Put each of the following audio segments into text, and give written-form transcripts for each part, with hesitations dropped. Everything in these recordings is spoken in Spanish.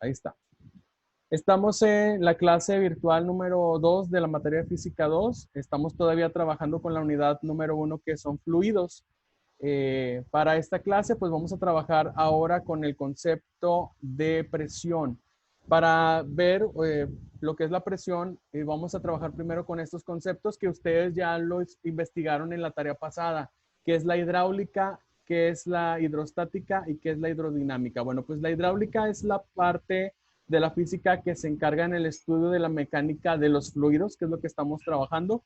Ahí está. Estamos en la clase virtual número 2 de la materia de física 2. Estamos todavía trabajando con la unidad número 1 que son fluidos. Para esta clase pues vamos a trabajar ahora con el concepto de presión. Para ver lo que es la presión, vamos a trabajar primero con estos conceptos que ustedes ya los investigaron en la tarea pasada, que es la hidráulica, que es la hidrostática y que es la hidrodinámica. Bueno, pues la hidráulica es la parte de la física que se encarga en el estudio de la mecánica de los fluidos, que es lo que estamos trabajando,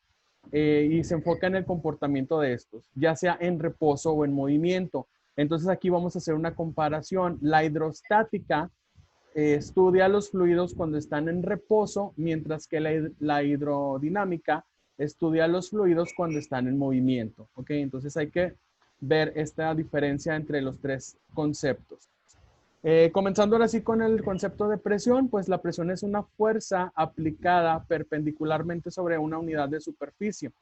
y se enfoca en el comportamiento de estos, ya sea en reposo o en movimiento. Entonces aquí vamos a hacer una comparación. La hidrostática estudia los fluidos cuando están en reposo, mientras que la hidrodinámica estudia los fluidos cuando están en movimiento. ¿Ok? Entonces hay que ver esta diferencia entre los tres conceptos. Comenzando ahora sí con el concepto de presión, pues la presión es una fuerza aplicada perpendicularmente sobre una unidad de superficie.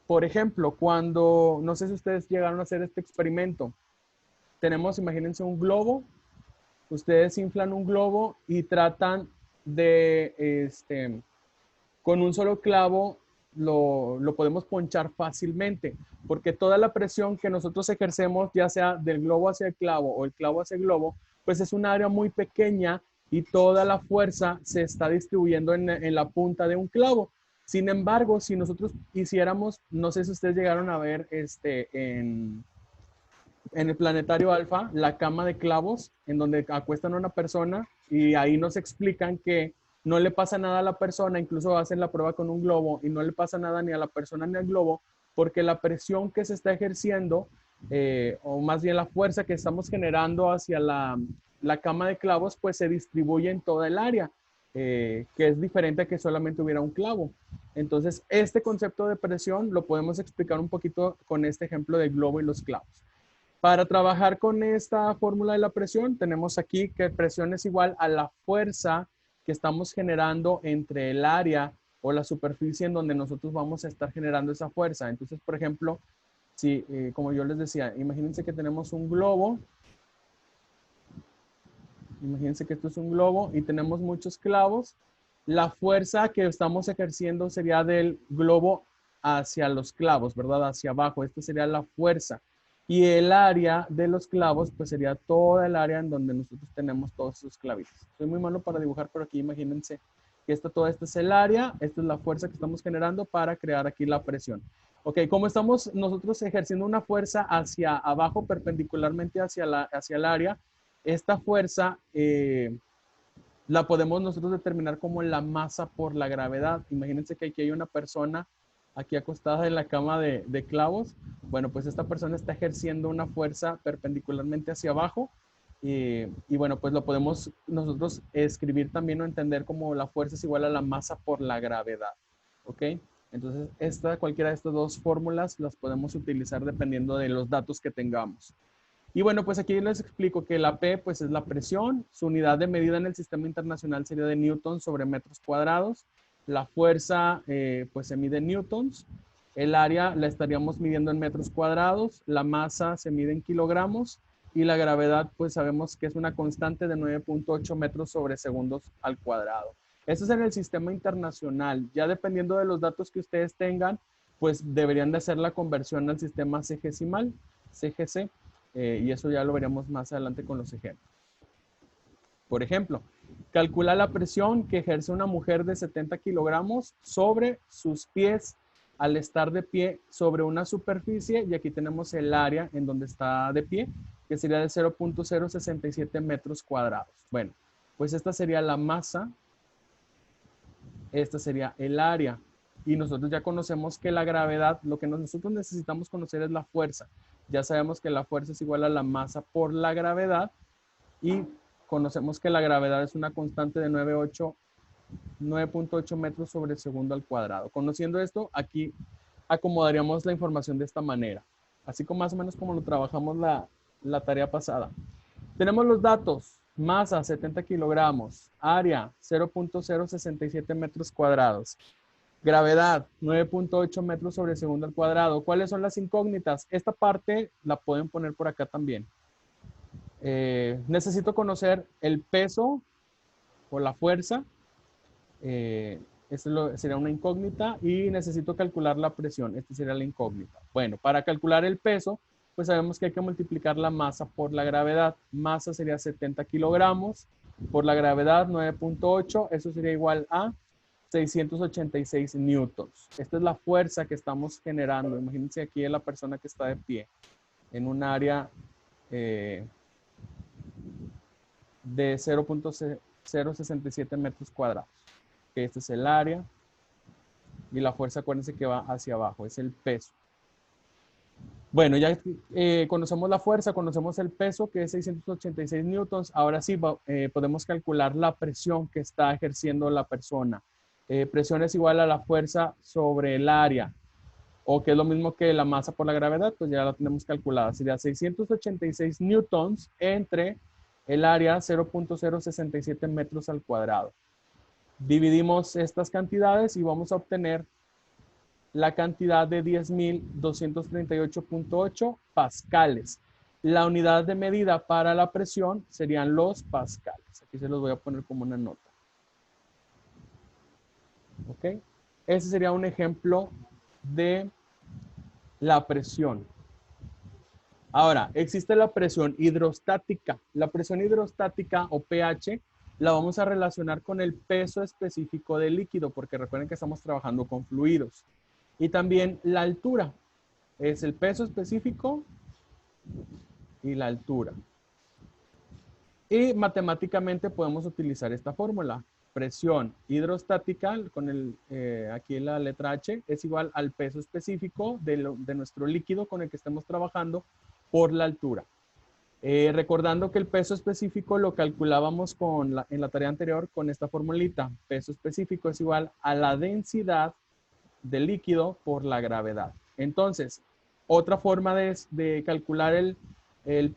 Por ejemplo, cuando, no sé si ustedes llegaron a hacer este experimento, tenemos, imagínense un globo, ustedes inflan un globo y tratan de, con un solo clavo, lo podemos ponchar fácilmente, porque toda la presión que nosotros ejercemos, ya sea del globo hacia el clavo o el clavo hacia el globo, pues es un área muy pequeña y toda la fuerza se está distribuyendo en la punta de un clavo. Sin embargo, si nosotros hiciéramos, no sé si ustedes llegaron a ver en el planetario Alfa, la cama de clavos, en donde acuestan a una persona y ahí nos explican que no le pasa nada a la persona, incluso hacen la prueba con un globo y no le pasa nada ni a la persona ni al globo, porque la presión que se está ejerciendo, o más bien la fuerza que estamos generando hacia la cama de clavos, pues se distribuye en toda el área, que es diferente a que solamente hubiera un clavo. Entonces, este concepto de presión lo podemos explicar un poquito con este ejemplo del globo y los clavos. Para trabajar con esta fórmula de la presión, tenemos aquí que presión es igual a la fuerza que estamos generando entre el área o la superficie en donde nosotros vamos a estar generando esa fuerza. Entonces, por ejemplo, si, como yo les decía, imagínense que tenemos un globo. Imagínense que esto es un globo y tenemos muchos clavos. La fuerza que estamos ejerciendo sería del globo hacia los clavos, ¿verdad? Hacia abajo. Esta sería la fuerza. Y el área de los clavos, pues sería toda el área en donde nosotros tenemos todos esos clavitos. Soy muy malo para dibujar, pero aquí imagínense que toda esta es el área, esta es la fuerza que estamos generando para crear aquí la presión. Ok, como estamos nosotros ejerciendo una fuerza hacia abajo, perpendicularmente hacia el área, esta fuerza la podemos nosotros determinar como la masa por la gravedad. Imagínense que aquí hay una persona aquí acostada en la cama de clavos. Bueno, pues esta persona está ejerciendo una fuerza perpendicularmente hacia abajo. Y bueno, pues lo podemos nosotros escribir también o entender como la fuerza es igual a la masa por la gravedad. ¿Ok? Entonces, cualquiera de estas dos fórmulas las podemos utilizar dependiendo de los datos que tengamos. Y bueno, pues aquí les explico que la P pues es la presión, su unidad de medida en el sistema internacional sería de newton sobre metros cuadrados, la fuerza pues se mide en newtons, el área la estaríamos midiendo en metros cuadrados, la masa se mide en kilogramos y la gravedad pues sabemos que es una constante de 9.8 metros sobre segundos al cuadrado. Eso es en el sistema internacional, ya dependiendo de los datos que ustedes tengan, pues deberían de hacer la conversión al sistema CGesimal, CGC. Y eso ya lo veremos más adelante con los ejemplos. Por ejemplo, calcula la presión que ejerce una mujer de 70 kilogramos sobre sus pies al estar de pie sobre una superficie, y aquí tenemos el área en donde está de pie, que sería de 0.067 metros cuadrados. Bueno, pues esta sería la masa, esta sería el área. Y nosotros ya conocemos que la gravedad, lo que nosotros necesitamos conocer es la fuerza. Ya sabemos que la fuerza es igual a la masa por la gravedad y conocemos que la gravedad es una constante de 9.8 metros sobre segundo al cuadrado. Conociendo esto, aquí acomodaríamos la información de esta manera, así como más o menos como lo trabajamos la tarea pasada. Tenemos los datos: masa 70 kilogramos, área 0.067 metros cuadrados, gravedad 9.8 metros sobre segundo al cuadrado. ¿Cuáles son las incógnitas? Esta parte la pueden poner por acá también. Necesito conocer el peso o la fuerza. Sería una incógnita y necesito calcular la presión. Esta sería la incógnita. Bueno, para calcular el peso, pues sabemos que hay que multiplicar la masa por la gravedad. Masa sería 70 kilogramos por la gravedad 9.8. Eso sería igual a 686 newtons. Esta es la fuerza que estamos generando. Imagínense aquí la persona que está de pie en un área de 0.067 metros cuadrados. Este es el área y la fuerza, acuérdense que va hacia abajo, es el peso. Bueno, ya conocemos la fuerza, conocemos el peso, que es 686 newtons. Ahora sí podemos calcular la presión que está ejerciendo la persona. Presión es igual a la fuerza sobre el área, o que es lo mismo que la masa por la gravedad, pues ya la tenemos calculada. Sería 686 newtons entre el área 0.067 metros al cuadrado. Dividimos estas cantidades y vamos a obtener la cantidad de 10.238.8 pascales. La unidad de medida para la presión serían los pascales. Aquí se los voy a poner como una nota. ¿Ok? Ese sería un ejemplo de la presión. Ahora, existe la presión hidrostática. La presión hidrostática o pH la vamos a relacionar con el peso específico del líquido, porque recuerden que estamos trabajando con fluidos. Y también la altura. Es el peso específico y la altura. Y matemáticamente podemos utilizar esta fórmula. Presión hidrostática, con aquí la letra H, es igual al peso específico de nuestro líquido con el que estemos trabajando por la altura. Recordando que el peso específico lo calculábamos en la tarea anterior con esta formulita. Peso específico es igual a la densidad del líquido por la gravedad. Entonces, otra forma de calcular el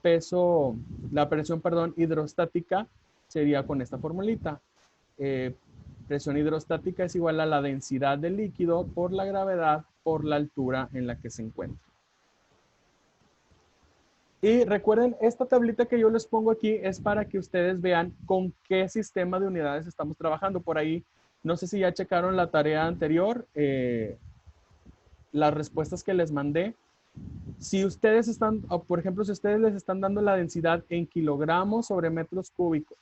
peso, la presión, perdón, hidrostática sería con esta formulita. Presión hidrostática es igual a la densidad del líquido por la gravedad por la altura en la que se encuentra. Y recuerden, esta tablita que yo les pongo aquí es para que ustedes vean con qué sistema de unidades estamos trabajando. Por ahí, no sé si ya checaron la tarea anterior, las respuestas que les mandé. Si ustedes están, por ejemplo, si ustedes les están dando la densidad en kilogramos sobre metros cúbicos,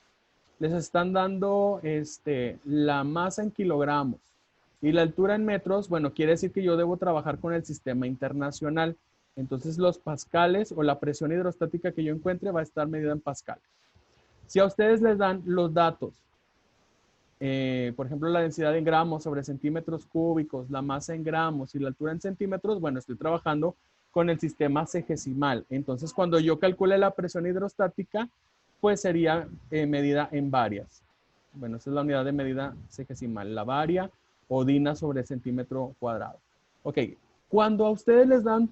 les están dando la masa en kilogramos y la altura en metros, bueno, quiere decir que yo debo trabajar con el sistema internacional. Entonces los pascales o la presión hidrostática que yo encuentre va a estar medida en pascales. Si a ustedes les dan los datos, por ejemplo, la densidad en gramos sobre centímetros cúbicos, la masa en gramos y la altura en centímetros, bueno, estoy trabajando con el sistema sexagesimal. Entonces, cuando yo calcule la presión hidrostática, pues sería medida en varias. Bueno, esa es la unidad de medida sexagesimal, la varia o DINA sobre centímetro cuadrado. Ok, cuando a ustedes les dan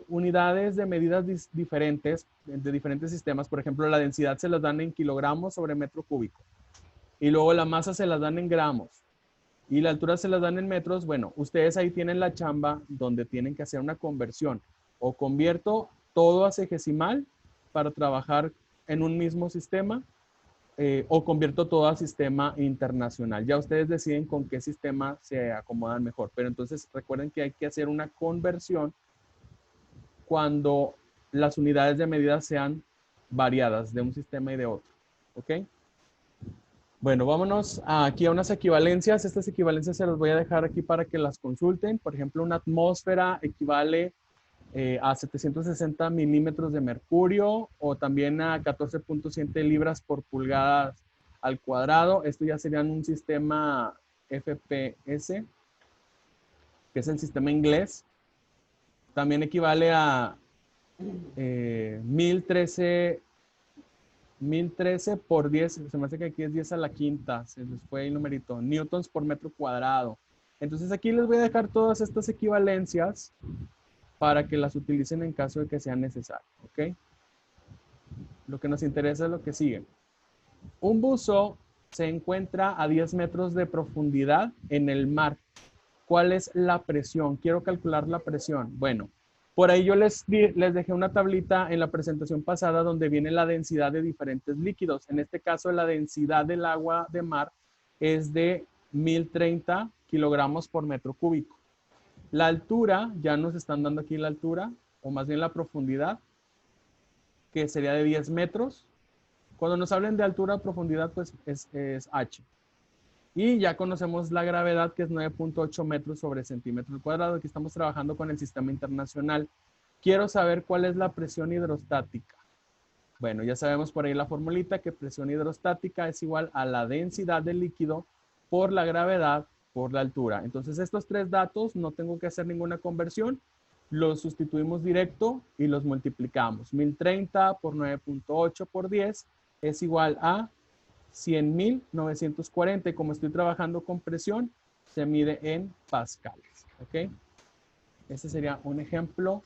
unidades de medidas diferentes, de diferentes sistemas, por ejemplo, la densidad se las dan en kilogramos sobre metro cúbico, y luego la masa se las dan en gramos, y la altura se las dan en metros, bueno, ustedes ahí tienen la chamba donde tienen que hacer una conversión. O convierto todo a sexagesimal para trabajar en un mismo sistema, o convierto todo a sistema internacional. Ya ustedes deciden con qué sistema se acomodan mejor. Pero entonces recuerden que hay que hacer una conversión cuando las unidades de medida sean variadas de un sistema y de otro. ¿Ok? Bueno, vámonos aquí a unas equivalencias. Estas equivalencias se las voy a dejar aquí para que las consulten. Por ejemplo, una atmósfera equivale a 760 milímetros de mercurio, o también a 14.7 libras por pulgada al cuadrado. Esto ya sería un sistema FPS, que es el sistema inglés. También equivale a 1013 por 10, se me hace que aquí es 10 a la quinta, se les fue el numerito, newtons por metro cuadrado. Entonces aquí les voy a dejar todas estas equivalencias para que las utilicen en caso de que sea necesario, ¿ok? Lo que nos interesa es lo que sigue. Un buzo se encuentra a 10 metros de profundidad en el mar. ¿Cuál es la presión? Quiero calcular la presión. Bueno, Por ahí yo les dejé una tablita en la presentación pasada donde viene la densidad de diferentes líquidos. En este caso, la densidad del agua de mar es de 1030 kilogramos por metro cúbico. La altura, ya nos están dando aquí la altura, o más bien la profundidad, que sería de 10 metros. Cuando nos hablen de altura o profundidad, pues es H. Y ya conocemos la gravedad, que es 9.8 metros sobre centímetro al cuadrado. Aquí estamos trabajando con el sistema internacional. Quiero saber cuál es la presión hidrostática. Bueno, ya sabemos por ahí la formulita que presión hidrostática es igual a la densidad del líquido por la gravedad por la altura. Entonces, estos tres datos no tengo que hacer ninguna conversión. Los sustituimos directo y los multiplicamos. 1030 por 9.8 por 10 es igual a 100.940, y como estoy trabajando con presión, se mide en pascales. ¿Ok? Este sería un ejemplo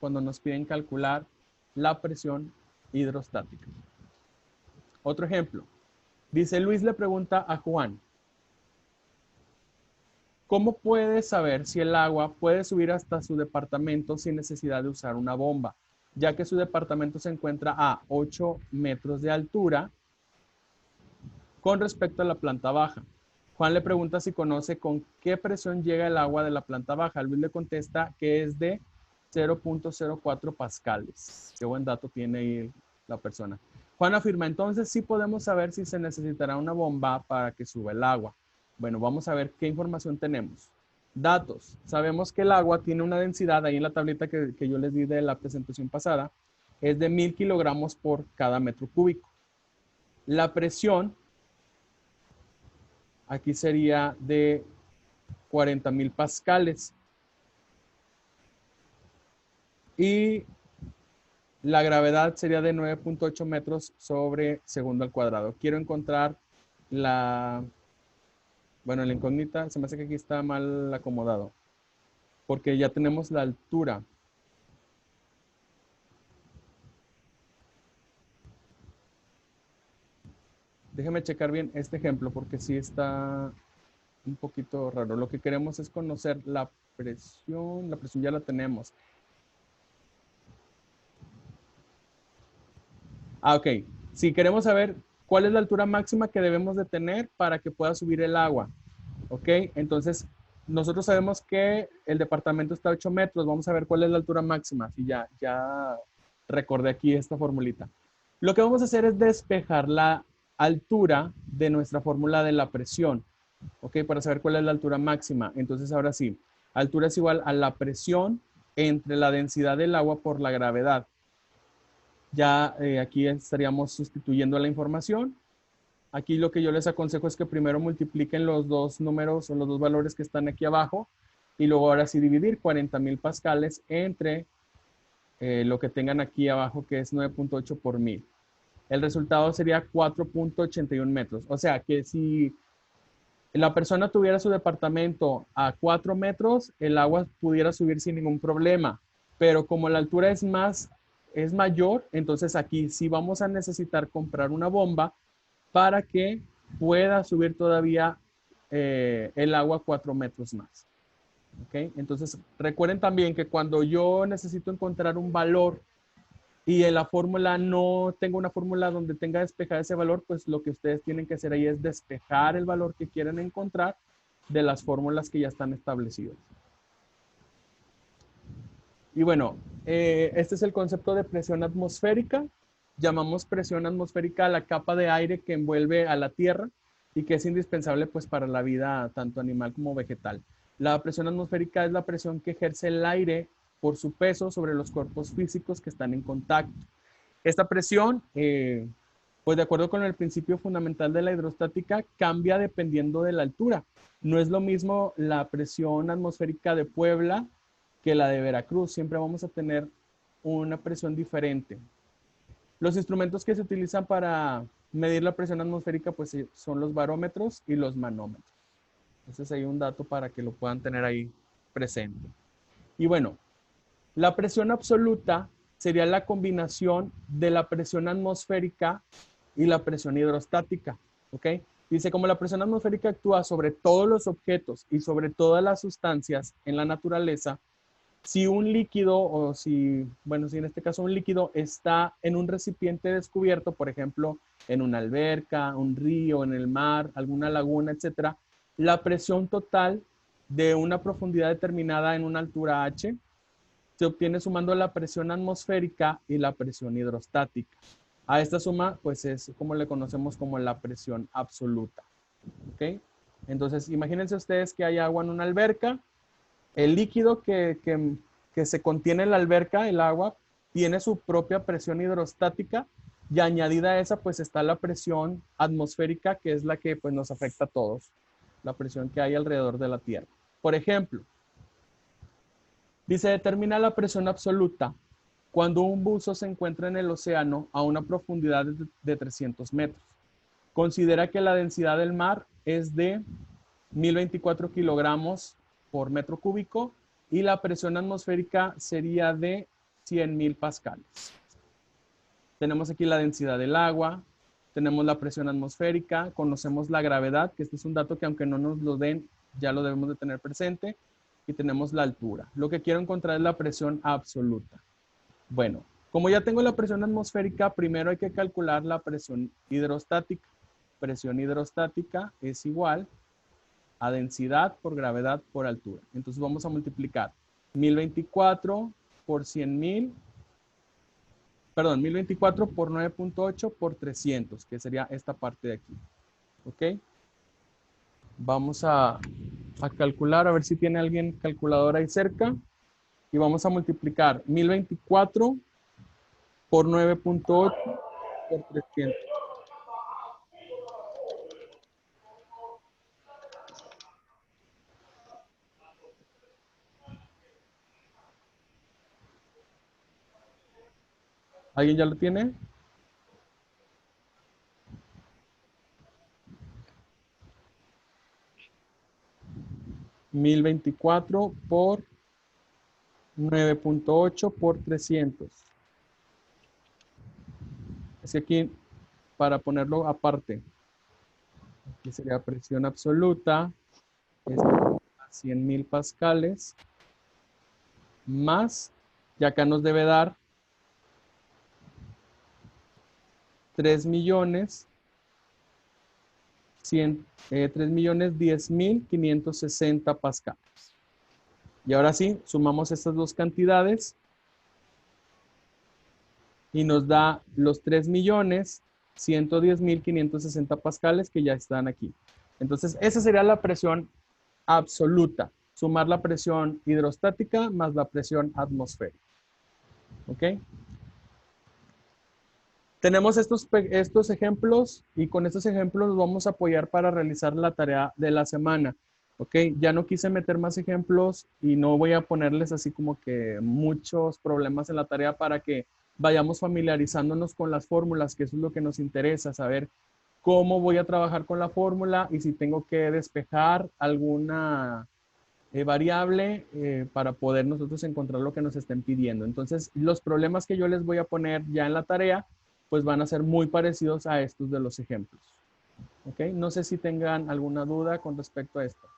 cuando nos piden calcular la presión hidrostática. Otro ejemplo. Dice, Luis le pregunta a Juan, ¿cómo puede saber si el agua puede subir hasta su departamento sin necesidad de usar una bomba? Ya que su departamento se encuentra a 8 metros de altura con respecto a la planta baja. Juan le pregunta si conoce con qué presión llega el agua de la planta baja. Luis le contesta que es de 0.04 pascales. Qué buen dato tiene ahí la persona. Juan afirma, entonces sí podemos saber si se necesitará una bomba para que suba el agua. Bueno, vamos a ver qué información tenemos. Datos. Sabemos que el agua tiene una densidad, ahí en la tablita que yo les di de la presentación pasada, es de 1000 kilogramos por cada metro cúbico. La presión aquí sería de 40.000 pascales. Y la gravedad sería de 9.8 metros sobre segundo al cuadrado. Quiero encontrar la incógnita. Se me hace que aquí está mal acomodado, porque ya tenemos la altura. Déjeme checar bien este ejemplo, porque sí está un poquito raro. Lo que queremos es conocer la presión. La presión ya la tenemos. Ok. Si queremos saber cuál es la altura máxima que debemos de tener para que pueda subir el agua. Ok. Entonces, nosotros sabemos que el departamento está a 8 metros. Vamos a ver cuál es la altura máxima. Sí, ya recordé aquí esta formulita. Lo que vamos a hacer es despejar la altura de nuestra fórmula de la presión. Ok, para saber cuál es la altura máxima. Entonces, ahora sí, altura es igual a la presión entre la densidad del agua por la gravedad. Ya aquí estaríamos sustituyendo la información. Aquí lo que yo les aconsejo es que primero multipliquen los dos números o los dos valores que están aquí abajo y luego ahora sí dividir 40.000 pascales entre lo que tengan aquí abajo, que es 9.8 por 1000. El resultado sería 4.81 metros. O sea que si la persona tuviera su departamento a 4 metros, el agua pudiera subir sin ningún problema. Pero como la altura es mayor, entonces aquí sí vamos a necesitar comprar una bomba para que pueda subir todavía el agua 4 metros más. ¿Okay? Entonces, recuerden también que cuando yo necesito encontrar un valor y en la fórmula no tengo una fórmula donde tenga despejado ese valor, pues lo que ustedes tienen que hacer ahí es despejar el valor que quieren encontrar de las fórmulas que ya están establecidas. Y bueno, este es el concepto de presión atmosférica. Llamamos presión atmosférica a la capa de aire que envuelve a la Tierra y que es indispensable pues para la vida tanto animal como vegetal. La presión atmosférica es la presión que ejerce el aire por su peso sobre los cuerpos físicos que están en contacto. Esta presión, pues de acuerdo con el principio fundamental de la hidrostática, cambia dependiendo de la altura. No es lo mismo la presión atmosférica de Puebla que la de Veracruz. Siempre vamos a tener una presión diferente. Los instrumentos que se utilizan para medir la presión atmosférica pues son los barómetros y los manómetros. Entonces hay un dato para que lo puedan tener ahí presente. Y bueno, la presión absoluta sería la combinación de la presión atmosférica y la presión hidrostática. ¿Ok? Dice, como la presión atmosférica actúa sobre todos los objetos y sobre todas las sustancias en la naturaleza, Si un líquido o si, bueno, si en este caso un líquido está en un recipiente descubierto, por ejemplo, en una alberca, un río, en el mar, alguna laguna, etcétera, la presión total de una profundidad determinada en una altura h se obtiene sumando la presión atmosférica y la presión hidrostática. A esta suma, pues es como le conocemos como la presión absoluta. ¿Ok? Entonces, imagínense ustedes que hay agua en una alberca. El líquido que se contiene en la alberca, el agua, tiene su propia presión hidrostática y añadida a esa, pues está la presión atmosférica, que es la que pues, nos afecta a todos, la presión que hay alrededor de la Tierra. Por ejemplo, dice, determina la presión absoluta cuando un buzo se encuentra en el océano a una profundidad de 300 metros. Considera que la densidad del mar es de 1024 kilogramos por metro cúbico y la presión atmosférica sería de 100,000 pascales. Tenemos aquí la densidad del agua, tenemos la presión atmosférica, conocemos la gravedad, que este es un dato que aunque no nos lo den, ya lo debemos de tener presente, y tenemos la altura. Lo que quiero encontrar es la presión absoluta. Bueno, como ya tengo la presión atmosférica, primero hay que calcular la presión hidrostática. Presión hidrostática es igual a densidad por gravedad por altura. Entonces vamos a multiplicar 1024 por 100,000, perdón, 1024 por 9.8 por 300, que sería esta parte de aquí. ¿Ok? Vamos a calcular, a ver si tiene alguien calculadora ahí cerca. Y vamos a multiplicar 1024 por 9.8 por 300. ¿Alguien ya lo tiene? $1024 por 9.8 por 300. Así aquí, para ponerlo aparte, aquí sería presión absoluta, es a 100,000 pascales, más, y acá nos debe dar 3.010.560 pascales. Y ahora sí, sumamos estas dos cantidades y nos da los 3.110.560 pascales que ya están aquí. Entonces, esa sería la presión absoluta. Sumar la presión hidrostática más la presión atmosférica. ¿Ok? Tenemos estos ejemplos y con estos ejemplos nos vamos a apoyar para realizar la tarea de la semana. ¿Ok? Ya no quise meter más ejemplos y no voy a ponerles así como que muchos problemas en la tarea para que vayamos familiarizándonos con las fórmulas, que eso es lo que nos interesa, saber cómo voy a trabajar con la fórmula y si tengo que despejar alguna variable para poder nosotros encontrar lo que nos estén pidiendo. Entonces, los problemas que yo les voy a poner ya en la tarea, pues van a ser muy parecidos a estos de los ejemplos. ¿Ok? No sé si tengan alguna duda con respecto a esto.